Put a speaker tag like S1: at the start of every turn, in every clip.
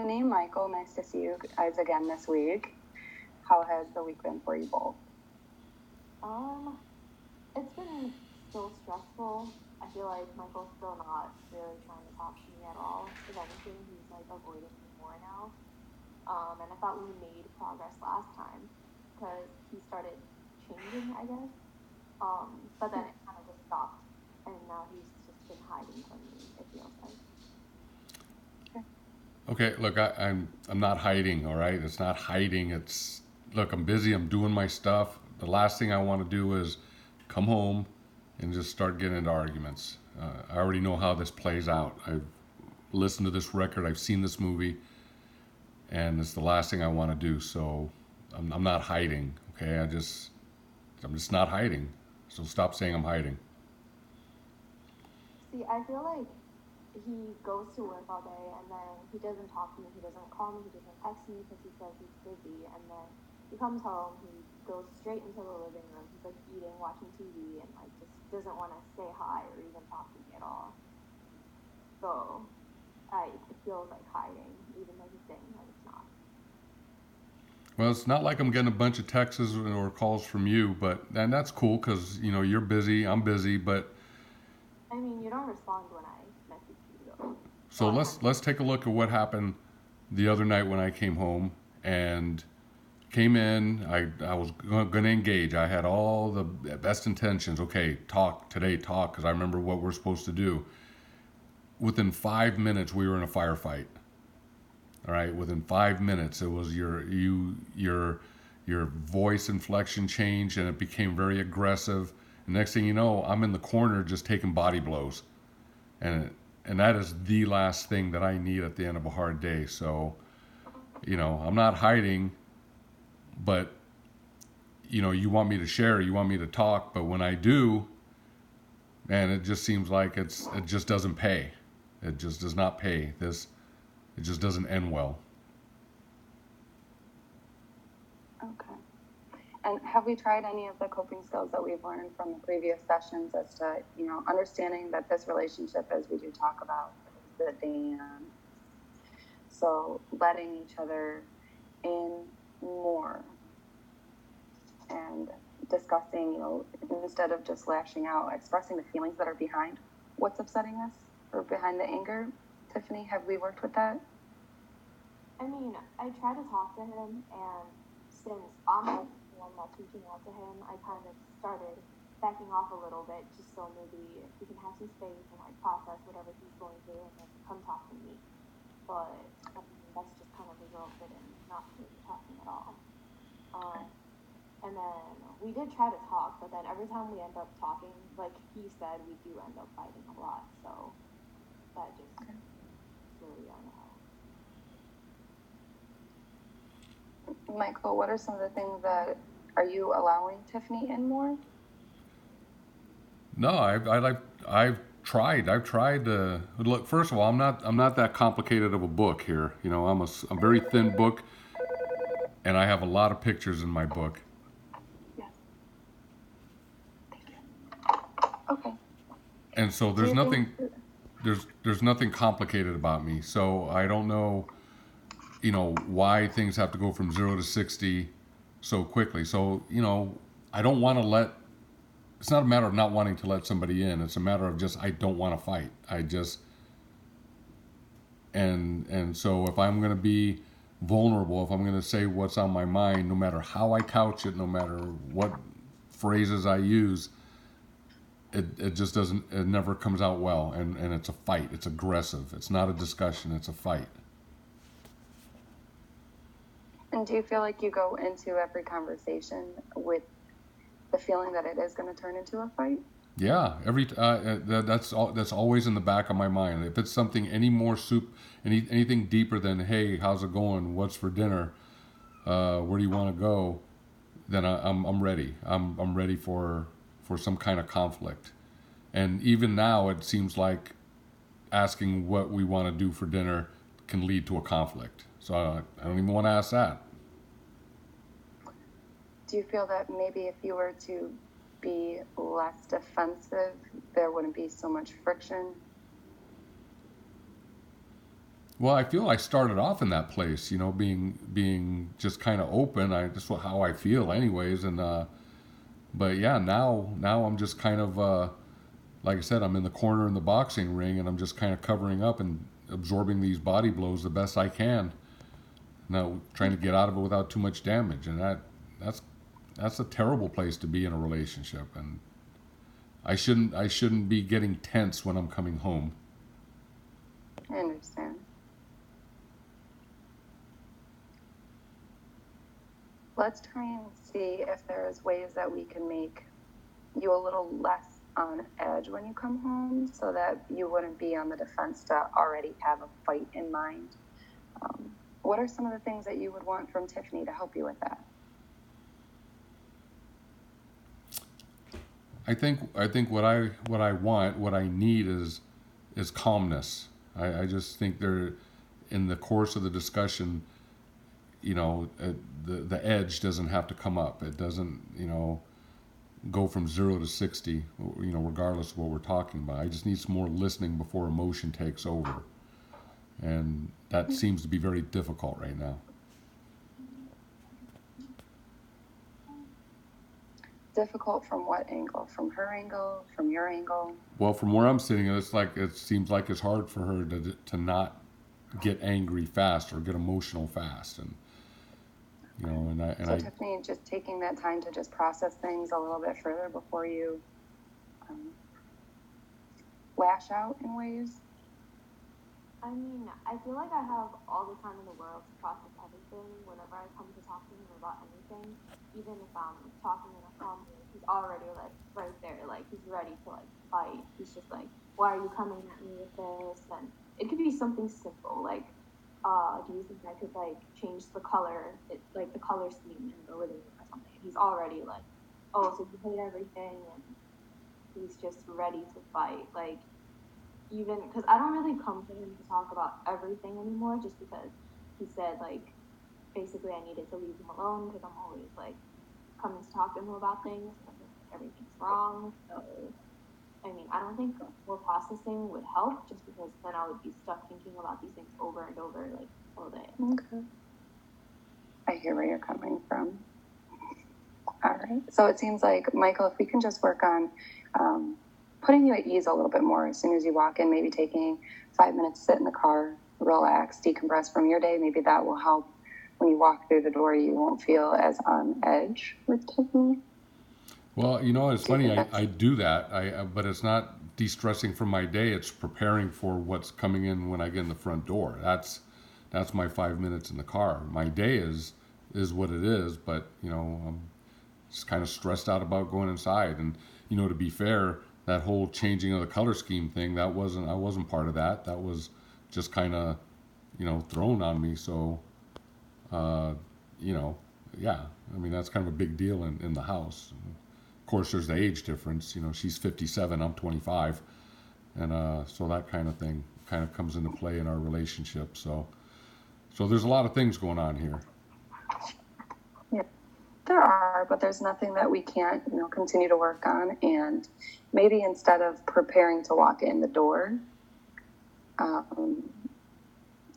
S1: Tiffany, Michael, nice to see you guys again this week. How has the week been for you both?
S2: It's been still stressful. I feel like Michael's still not really trying to talk to me at all. If anything, he's like avoiding me more now. And I thought we made progress last time because he started changing, I guess. But then it kind of just stopped, and now he's just been hiding from me. It feels like.
S3: Okay, look, I'm not hiding. All right, it's not hiding. It's look, I'm busy. I'm doing my stuff. The last thing I want to do is come home and just start getting into arguments. I already know how this plays out. I've listened to this record. I've seen this movie, and it's the last thing I want to do. So I'm not hiding. Okay, I'm just not hiding. So stop saying I'm hiding.
S2: See, I feel like he goes to work all day and then he doesn't talk to me, he doesn't call me, he doesn't text me because he says he's busy. And then he comes home, he goes straight into the living room. He's like eating, watching TV, and like just doesn't want to say hi or even talk to me at all. So it feels like hiding, even though he's saying that it's not.
S3: Well, it's not like I'm getting a bunch of texts or calls from you, but and that's cool because you're busy, I'm busy, but
S2: I mean, you don't respond when I message you though. So
S3: so
S2: I
S3: let's take a look at what happened the other night when I came home and came in. I was going to engage. I had all the best intentions. Okay, talk today, talk because I remember what we're supposed to do. Within 5 minutes, we were in a firefight. All right, within 5 minutes, it was your voice inflection changed and it became very aggressive. And next thing you know, I'm in the corner just taking body blows, and and that is the last thing that I need at the end of a hard day. So I'm not hiding, but you want me to share, you want me to talk, but when I do, man, it just seems like it just doesn't pay. It just does not pay. It just doesn't end well.
S1: Okay. And have we tried any of the coping skills that we've learned from the previous sessions as to, understanding that this relationship, as we do talk about, is a dance? So letting each other in more and discussing, instead of just lashing out, expressing the feelings that are behind what's upsetting us or behind the anger. Tiffany, have we worked with that?
S2: I mean, I try to talk to him, and since I'm the one that's reaching out to him, I kind of started backing off a little bit just so maybe he can have some space and like process whatever he's going through and then come talk to me. But I mean, that's just kind of resulted in not really talking at all. Um, and then we did try to talk, but then every time we end up talking, like he said, we do end up fighting a lot. So that just really, I don't know.
S1: Michael, what are some of the things that are you allowing Tiffany in more?
S3: No, I've tried. I've tried to look. First of all, I'm not that complicated of a book here. I'm a very thin book, and I have a lot of pictures in my book.
S1: Yes. Okay.
S3: And so
S1: Do you think?
S3: there's nothing complicated about me. So I don't know why things have to go from 0 to 60 so quickly. So I don't want to let. It's not a matter of not wanting to let somebody in. It's a matter of just I don't want to fight. I just and so if I'm going to be vulnerable, if I'm going to say what's on my mind, no matter how I couch it, no matter what phrases I use, it just doesn't. It never comes out well, and it's a fight. It's aggressive. It's not a discussion. It's a fight.
S1: And do you feel like you go into every conversation with the feeling that it is going to turn into a fight?
S3: Yeah, that's always in the back of my mind. If it's something any more anything deeper than hey, how's it going? What's for dinner? Where do you want to go? Then I'm ready. I'm ready for some kind of conflict. And even now, it seems like asking what we want to do for dinner can lead to a conflict. So I don't even want to ask that.
S1: Do you feel that maybe if you were to be less defensive, there wouldn't be so much friction?
S3: Well, I feel I started off in that place, being just kind of open. I just how I feel, anyways. And but yeah, now I'm just kind of like I said, I'm in the corner in the boxing ring, and I'm just kind of covering up and absorbing these body blows the best I can. Now trying to get out of it without too much damage, and that's that's a terrible place to be in a relationship. And I shouldn't be getting tense when I'm coming home.
S1: I understand. Let's try and see if there's ways that we can make you a little less on edge when you come home so that you wouldn't be on the defense to already have a fight in mind. What are some of the things that you would want from Tiffany to help you with that?
S3: I think what I need is calmness. I just think there in the course of the discussion, the edge doesn't have to come up. It doesn't go from 0 to 60. Regardless of what we're talking about. I just need some more listening before emotion takes over, and that seems to be very difficult right now.
S1: Difficult from what angle? From her angle? From your angle?
S3: Well, from where I'm sitting, it seems like it's hard for her to not get angry fast or get emotional fast, and
S1: So Tiffany, just taking that time to just process things a little bit further before you um, lash out in ways.
S2: I mean, I feel like I have all the time in the world to process everything whenever I come to talk to him about anything. Even if I'm talking in a calm way, he's already like right there, like he's ready to like fight. He's just like, why are you coming at me with this? And it could be something simple, like, do you think I could like change the color, like the color scheme in the living room or something? He's already like, oh, so you hate everything, and he's just ready to fight. Like, even because I don't really come to him to talk about everything anymore, just because he said like basically I needed to leave him alone because I'm always like coming to talk to him about things and everything's wrong. So I mean, I don't think more processing would help, just because then I would be stuck thinking about these things over and over like all day.
S1: Okay. I hear where you're coming from. All right. So it seems like, Michael, if we can just work on putting you at ease a little bit more as soon as you walk in, maybe taking 5 minutes to sit in the car, relax, decompress from your day, maybe that will help. When you walk through the door, you won't feel as on edge with Tiffany.
S3: Well, it's funny. I do that. But it's not de-stressing from my day. It's preparing for what's coming in when I get in the front door. That's my 5 minutes in the car. My day is what it is. But I'm just kind of stressed out about going inside. And to be fair, that whole changing of the color scheme thing, I wasn't part of that. That was just kind of thrown on me. So uh, yeah. I mean, that's kind of a big deal in the house. Of course, there's the age difference. She's 57, I'm 25, and so that kind of thing kind of comes into play in our relationship. So there's a lot of things going on here.
S1: Yeah, there are, but there's nothing that we can't, continue to work on. And maybe instead of preparing to walk in the door,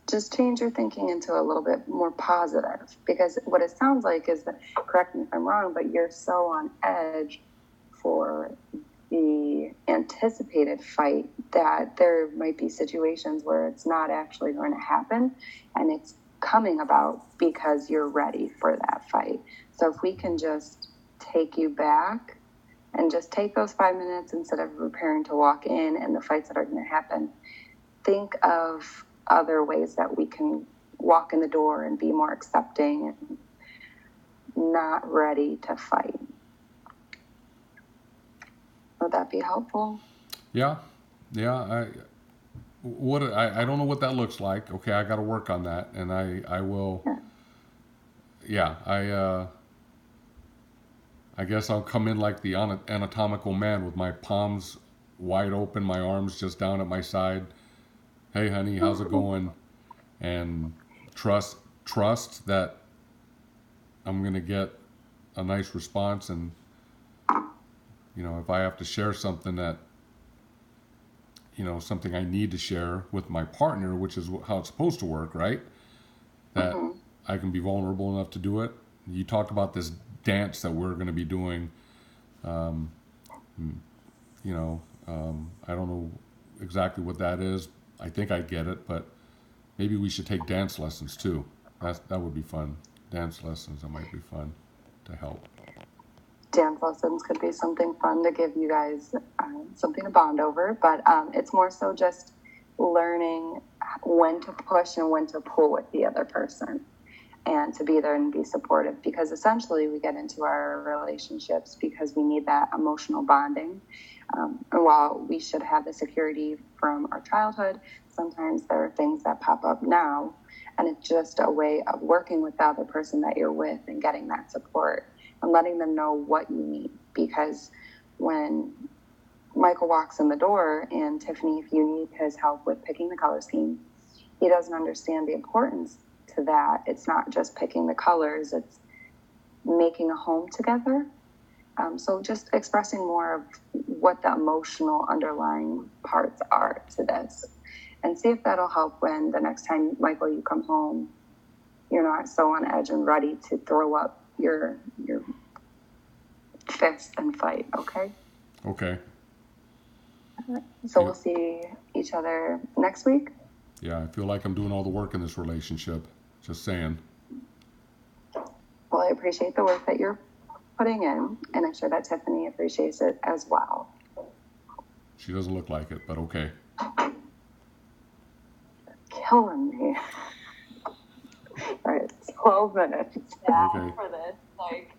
S1: just change your thinking into a little bit more positive, because what it sounds like is that, correct me if I'm wrong, but you're so on edge for the anticipated fight that there might be situations where it's not actually going to happen, and it's coming about because you're ready for that fight. So if we can just take you back and just take those 5 minutes instead of preparing to walk in and the fights that are going to happen, think of other ways that we can walk in the door and be more accepting and not ready to fight. Would that be helpful?
S3: Yeah. I don't know what that looks like. Okay, I got to work on that, and I will. Yeah, I guess I'll come in like the anatomical man with my palms wide open, my arms just down at my side. Hey, honey, how's it going? And trust that I'm gonna get a nice response, and if I have to share something that something I need to share with my partner, which is how it's supposed to work, right? That I can be vulnerable enough to do it. You talk about this dance that we're going to be doing. Um, I don't know exactly what that is. I think I get it, but maybe we should take dance lessons too. That would be fun. Dance lessons, that might be fun to help.
S1: Dance lessons could be something fun to give you guys something to bond over, but it's more so just learning when to push and when to pull with the other person and to be there and be supportive, because essentially we get into our relationships because we need that emotional bonding. And while we should have the security from our childhood, sometimes there are things that pop up now, and it's just a way of working with the other person that you're with and getting that support and letting them know what you need. Because when Michael walks in the door, and Tiffany, if you need his help with picking the color scheme, he doesn't understand the importance to that. It's not just picking the colors, it's making a home together. So just expressing more of what the emotional underlying parts are to this, and see if that'll help when the next time, Michael, you come home, you're not so on edge and ready to throw up your fist and fight. Okay.
S3: Okay.
S1: So we'll see each other next week.
S3: Yeah, I feel like I'm doing all the work in this relationship. Just saying.
S1: Well, I appreciate the work that you're putting in, and I'm sure that Tiffany appreciates it as well.
S3: She doesn't look like it, but okay.
S1: Killing me. All right, 12 minutes.
S2: Yeah,
S3: Okay.
S2: for this, like.